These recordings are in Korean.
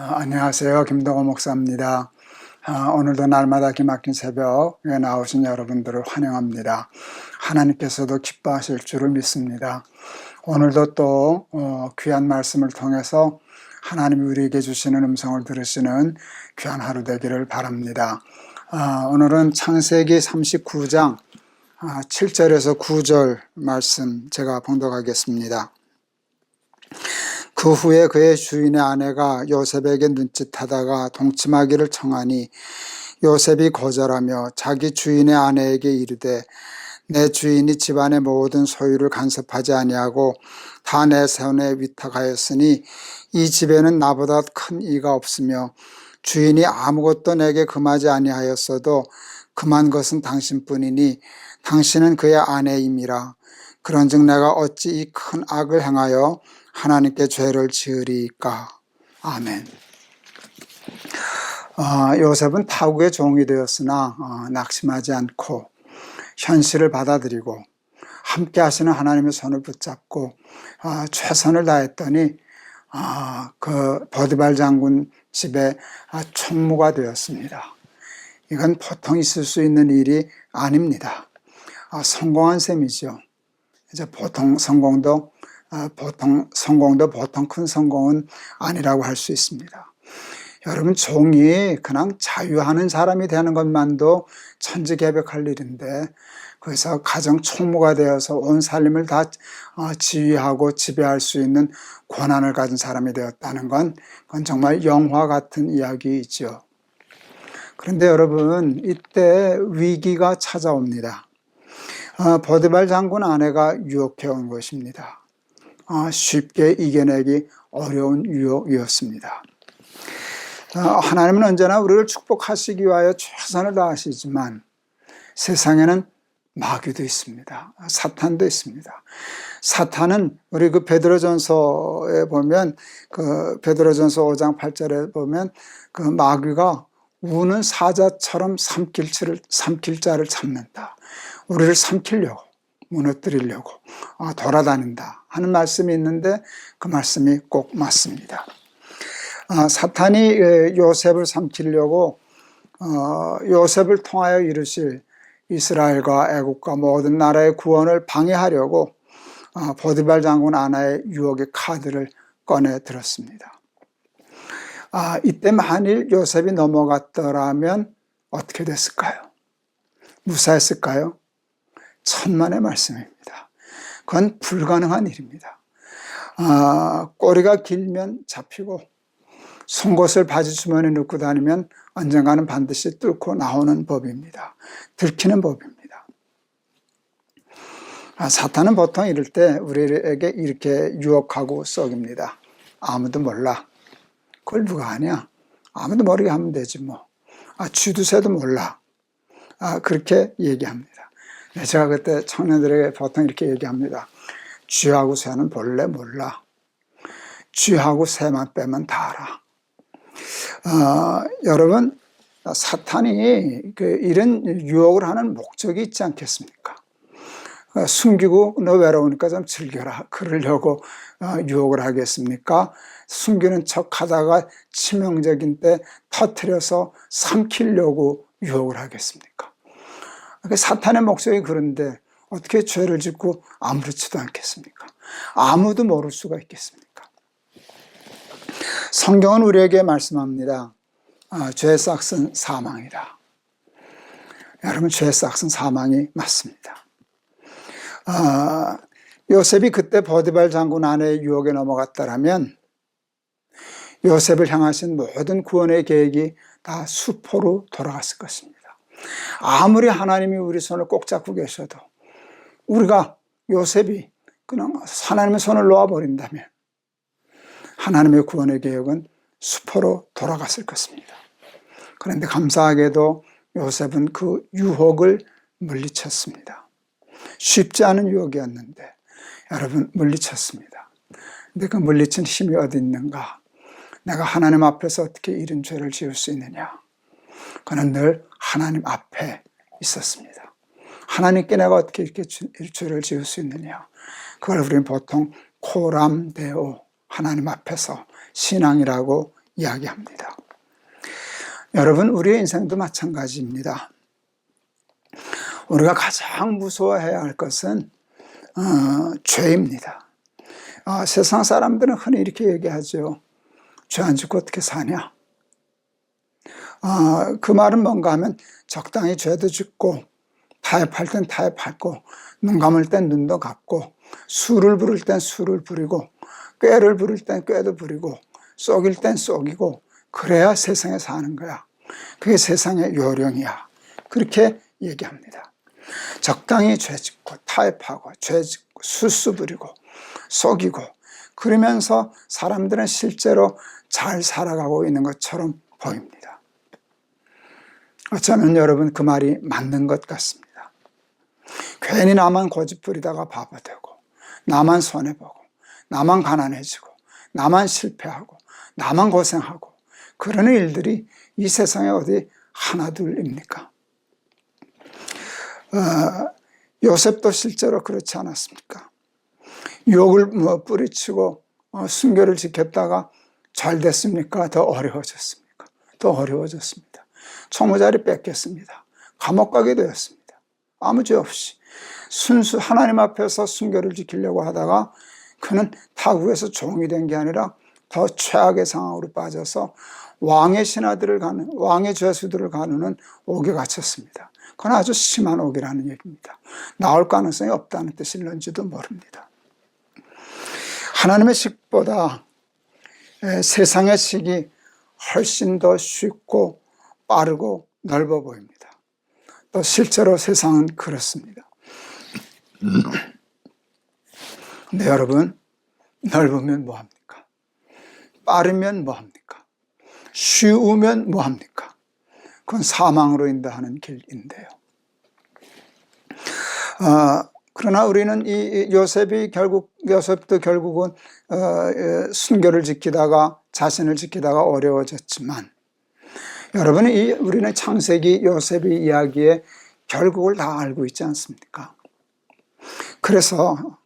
안녕하세요. 김동호 목사입니다. 오늘도 날마다 기막힌 새벽에 나오신 여러분들을 환영합니다. 하나님께서도 기뻐하실 줄을 믿습니다. 오늘도 또 귀한 말씀을 통해서 하나님이 우리에게 주시는 음성을 들으시는 귀한 하루 되기를 바랍니다. 오늘은 창세기 39장 7절에서 9절 말씀 제가 봉독하겠습니다. 그 후에 그의 주인의 아내가 요셉에게 눈짓하다가 동침하기를 청하니 요셉이 거절하며 자기 주인의 아내에게 이르되 내 주인이 집안의 모든 소유를 간섭하지 아니하고 다 내 손에 위탁하였으니 이 집에는 나보다 큰 이가 없으며 주인이 아무것도 내게 금하지 아니하였어도 금한 것은 당신뿐이니 당신은 그의 아내임이라. 그런즉 내가 어찌 이 큰 악을 행하여 하나님께 죄를 지으리까. 아멘. 요셉은 타국의 종이 되었으나 낙심하지 않고 현실을 받아들이고 함께 하시는 하나님의 손을 붙잡고 최선을 다했더니 그 보디발 장군 집에 총무가 되었습니다. 이건 보통 있을 수 있는 일이 아닙니다. 성공한 셈이죠. 이제 보통 성공도 보통 큰 성공은 아니라고 할 수 있습니다. 여러분, 종이 그냥 자유하는 사람이 되는 것만도 천지개벽할 일인데, 그래서 가정 총무가 되어서 온 살림을 다 지휘하고 지배할 수 있는 권한을 가진 사람이 되었다는 건 그건 정말 영화 같은 이야기이죠. 그런데 여러분, 이때 위기가 찾아옵니다. 보디발 장군 아내가 유혹해온 것입니다. 쉽게 이겨내기 어려운 유혹이었습니다. 하나님은 언제나 우리를 축복하시기 위하여 최선을 다하시지만 세상에는 마귀도 있습니다. 사탄도 있습니다. 사탄은 우리 그 베드로전서에 보면 베드로전서 5장 8절에 보면 그 마귀가 우는 사자처럼 삼킬 자를 찾는다. 우리를 삼키려고, 무너뜨리려고 돌아다닌다 하는 말씀이 있는데 그 말씀이 꼭 맞습니다. 사탄이 요셉을 삼키려고 요셉을 통하여 이루실 이스라엘과 애국과 모든 나라의 구원을 방해하려고 보디발 장군 아내의 유혹의 카드를 꺼내 들었습니다. 이때 만일 요셉이 넘어갔더라면 어떻게 됐을까요? 무사했을까요? 천만의 말씀입니다. 그건 불가능한 일입니다. 꼬리가 길면 잡히고 송곳을 바지 주머니에 넣고 다니면 언젠가는 반드시 뚫고 나오는 법입니다. 들키는 법입니다. 사탄은 보통 이럴 때 우리에게 이렇게 유혹하고 썩입니다. 아무도 몰라. 그걸 누가 아냐? 아무도 모르게 하면 되지 뭐. 쥐두새도 몰라. 그렇게 얘기합니다. 제가 그때 청년들에게 보통 이렇게 얘기합니다. 쥐하고 새는 본래 몰라. 쥐하고 새만 빼면 다 알아. 여러분, 사탄이 이런 유혹을 하는 목적이 있지 않겠습니까? 숨기고 너 외로우니까 좀 즐겨라 그러려고 유혹을 하겠습니까? 숨기는 척 하다가 치명적인 때 터뜨려서 삼키려고 유혹을 하겠습니까? 사탄의 목적이 그런데 어떻게 죄를 짓고 아무렇지도 않겠습니까? 아무도 모를 수가 있겠습니까? 성경은 우리에게 말씀합니다. 죄의 싹은 사망이다. 여러분, 죄의 싹은 사망이 맞습니다. 요셉이 그때 보디발 장군 아내의 유혹에 넘어갔다라면 요셉을 향하신 모든 구원의 계획이 다 수포로 돌아갔을 것입니다. 아무리 하나님이 우리 손을 꼭 잡고 계셔도 우리가 요셉이 그냥 하나님의 손을 놓아버린다면 하나님의 구원의 계획은 수포로 돌아갔을 것입니다. 그런데 감사하게도 요셉은 그 유혹을 물리쳤습니다. 쉽지 않은 유혹이었는데 여러분 물리쳤습니다. 근데 그 물리친 힘이 어디 있는가? 내가 하나님 앞에서 어떻게 이런 죄를 지을 수 있느냐? 그는 늘 하나님 앞에 있었습니다. 하나님께 내가 어떻게 이렇게 죄를 지을 수 있느냐? 그걸 우리는 보통 코람데오, 하나님 앞에서 신앙이라고 이야기합니다. 여러분, 우리의 인생도 마찬가지입니다. 우리가 가장 무서워해야 할 것은 죄입니다. 세상 사람들은 흔히 이렇게 얘기하죠. 죄 안 짓고 어떻게 사냐? 그 말은 뭔가 하면 적당히 죄도 짓고 타협할 땐 타협하고 눈 감을 땐 눈도 감고 술을 부릴 땐 술을 부리고 꾀를 부릴 땐 꾀도 부리고 속일 땐 속이고 그래야 세상에 사는 거야. 그게 세상의 요령이야. 그렇게 얘기합니다. 적당히 죄 짓고 타협하고 죄 짓고 수수 부리고 속이고 그러면서 사람들은 실제로 잘 살아가고 있는 것처럼 보입니다. 어쩌면 여러분 그 말이 맞는 것 같습니다. 괜히 나만 고집 부리다가 바보 되고 나만 손해보고 나만 가난해지고 나만 실패하고 나만 고생하고 그러는 일들이 이 세상에 어디 하나둘입니까? 요셉도 실제로 그렇지 않았습니까? 유혹을 뿌리치고 순교를 지켰다가 잘 됐습니까? 더 어려워졌습니까? 더 어려워졌습니다. 총무자리 뺏겼습니다. 감옥 가게 되었습니다. 아무 죄 없이 순수 하나님 앞에서 순교를 지키려고 하다가 그는 타국에서 종이 된 게 아니라 더 최악의 상황으로 빠져서 왕의 신하들을 왕의 죄수들을 가누는 옥에 갇혔습니다. 그건 아주 심한 옥이라는 얘기입니다. 나올 가능성이 없다는 뜻일런지도 모릅니다. 하나님의 식보다 세상의 식이 훨씬 더 쉽고 빠르고 넓어 보입니다. 또 실제로 세상은 그렇습니다. 근데 여러분, 넓으면 뭐합니까? 빠르면 뭐합니까? 쉬우면 뭐합니까? 그건 사망으로 인도하는 길인데요. 그러나 우리는 이 요셉도 결국은 순교를 지키다가 자신을 지키다가 어려워졌지만 여러분이 우리는 창세기 요셉의 이야기의 결국을 다 알고 있지 않습니까? 그래서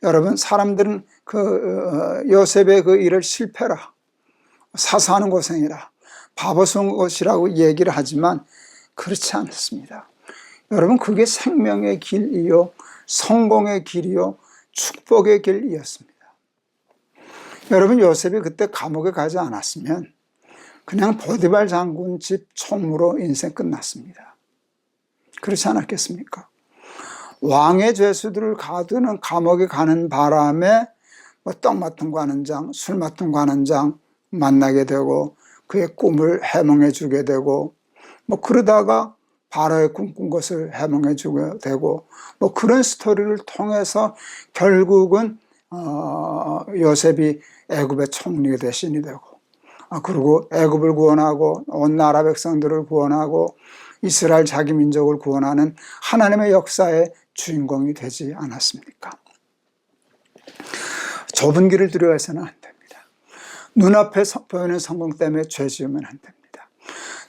여러분 사람들은 요셉의 그 일을 실패라, 사사하는 고생이라, 바보스러운 것이라고 얘기를 하지만 그렇지 않습니다. 여러분 그게 생명의 길이요, 성공의 길이요, 축복의 길이었습니다. 여러분 요셉이 그때 감옥에 가지 않았으면 그냥 보디발 장군 집 총무로 인생 끝났습니다. 그렇지 않았겠습니까? 왕의 죄수들을 가두는 감옥에 가는 바람에 떡 맡은 관원장, 술 맡은 관원장 만나게 되고 그의 꿈을 해몽해 주게 되고 그러다가 바로의 꿈꾼 것을 해몽해 주게 되고 그런 스토리를 통해서 결국은 요셉이 애굽의 총리 대신이 되고 그리고 애굽을 구원하고 온 나라 백성들을 구원하고 이스라엘 자기 민족을 구원하는 하나님의 역사의 주인공이 되지 않았습니까? 좁은 길을 두려워해서는 안 됩니다. 눈앞에 보이는 성공 때문에 죄 지으면 안 됩니다.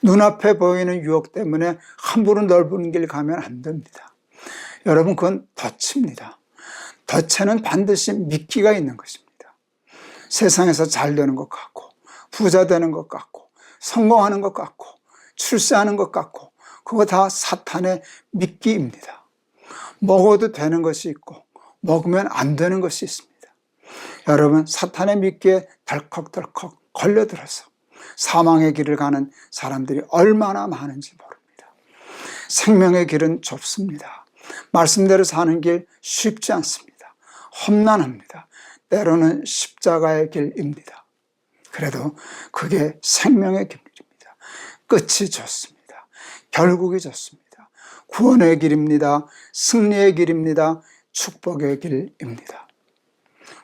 눈앞에 보이는 유혹 때문에 함부로 넓은 길 가면 안 됩니다. 여러분 그건 덫입니다. 덫에는 반드시 미끼가 있는 것입니다. 세상에서 잘 되는 것 같고 부자 되는 것 같고 성공하는 것 같고 출세하는 것 같고 그거 다 사탄의 미끼입니다. 먹어도 되는 것이 있고 먹으면 안 되는 것이 있습니다. 여러분 사탄의 미끼에 덜컥덜컥 걸려들어서 사망의 길을 가는 사람들이 얼마나 많은지 모릅니다. 생명의 길은 좁습니다. 말씀대로 사는 길 쉽지 않습니다. 험난합니다. 때로는 십자가의 길입니다. 그래도 그게 생명의 길입니다. 끝이 좋습니다. 결국이 좋습니다. 구원의 길입니다. 승리의 길입니다. 축복의 길입니다.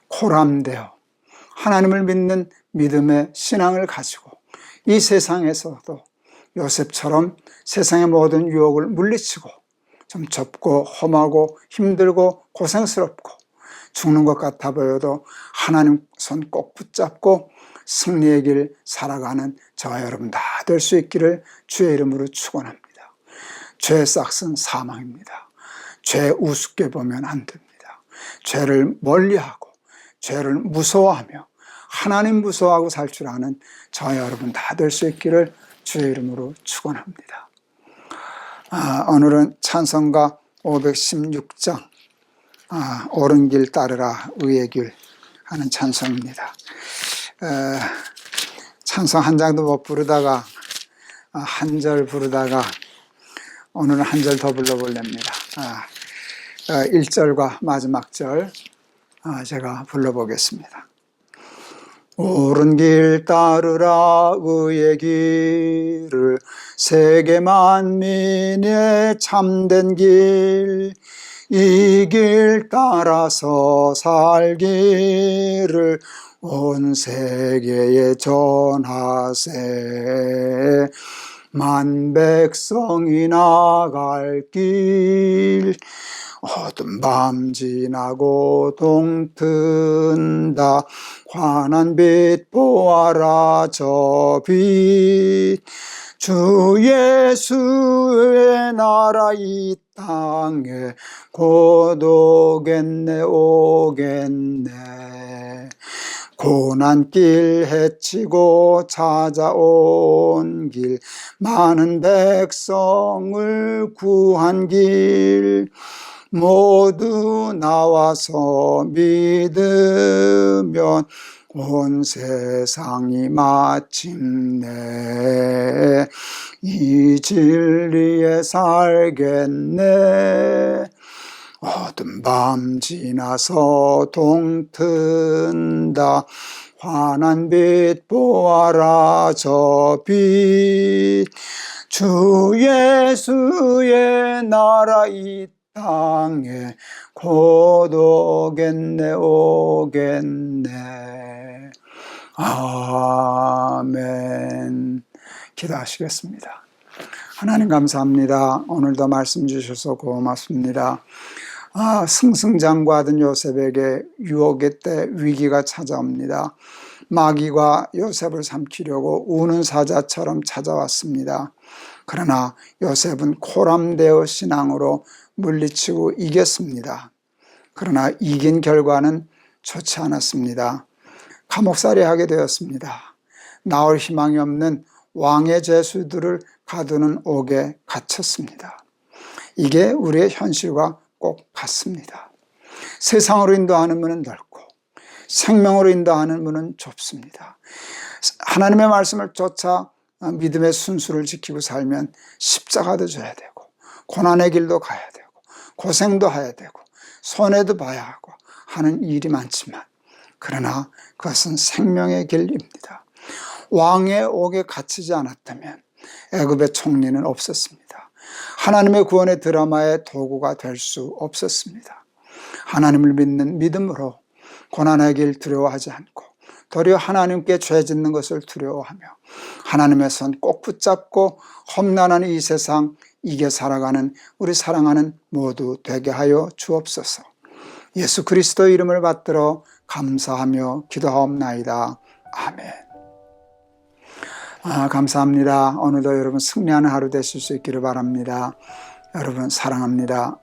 코람되어 하나님을 믿는 믿음의 신앙을 가지고 이 세상에서도 요셉처럼 세상의 모든 유혹을 물리치고 좀 좁고 험하고 힘들고 고생스럽고 죽는 것 같아 보여도 하나님 손 꼭 붙잡고 승리의 길 살아가는 저와 여러분 다 될 수 있기를 주의 이름으로 축원합니다. 죄의 싹은 사망입니다. 죄 우습게 보면 안 됩니다. 죄를 멀리하고 죄를 무서워하며 하나님 무서워하고 살 줄 아는 저와 여러분 다 될 수 있기를 주의 이름으로 축원합니다. 오늘은 찬송가 516장 옳은 길 따르라 의의 길 하는 찬송입니다. 찬송 한 장도 못 부르다가 한 절 부르다가 오늘은 한 절 더 불러보렵니다. 1절과 마지막 절 제가 불러보겠습니다. 옳은 길 따르라 의의 길을 세계 만민의 참된 길 이 길 따라서 살기를 온 세계에 전하세 만 백성이 나갈 길 어두운 밤 지나고 동튼다 환한 빛 보아라 저 빛 주 예수의 나라 이 땅에 곧 오겠네 고난길 헤치고 찾아온 길 많은 백성을 구한 길 모두 나와서 믿으면 온 세상이 마침내 이 진리에 살겠네 어두운 밤 지나서 동튼다 환한 빛 보아라 저 빛 주 예수의 나라 이 땅에 곧 오겠네 아멘. 기도하시겠습니다. 하나님 감사합니다. 오늘도 말씀 주셔서 고맙습니다. 승승장구하던 요셉에게 유혹의 때 위기가 찾아옵니다. 마귀가 요셉을 삼키려고 우는 사자처럼 찾아왔습니다. 그러나 요셉은 코람데오 신앙으로 물리치고 이겼습니다. 그러나 이긴 결과는 좋지 않았습니다. 감옥살이 하게 되었습니다. 나올 희망이 없는 왕의 죄수들을 가두는 옥에 갇혔습니다. 이게 우리의 현실과 꼭 같습니다. 세상으로 인도하는 문은 넓고 생명으로 인도하는 문은 좁습니다. 하나님의 말씀을 쫓아 믿음의 순수를 지키고 살면 십자가도 져야 되고 고난의 길도 가야 되고 고생도 해야 되고 손해도 봐야 하고 하는 일이 많지만 그러나 그것은 생명의 길입니다. 왕의 옥에 갇히지 않았다면 애굽의 총리는 없었습니다. 하나님의 구원의 드라마의 도구가 될 수 없었습니다. 하나님을 믿는 믿음으로 고난의 길 두려워하지 않고 도리어 하나님께 죄 짓는 것을 두려워하며 하나님의 손 꼭 붙잡고 험난한 이 세상 이겨 살아가는 우리 사랑하는 모두 되게 하여 주옵소서. 예수 그리스도의 이름을 받들어 감사하며 기도하옵나이다. 아멘. 감사합니다. 오늘도 여러분 승리하는 하루 되실 수 있기를 바랍니다. 여러분 사랑합니다.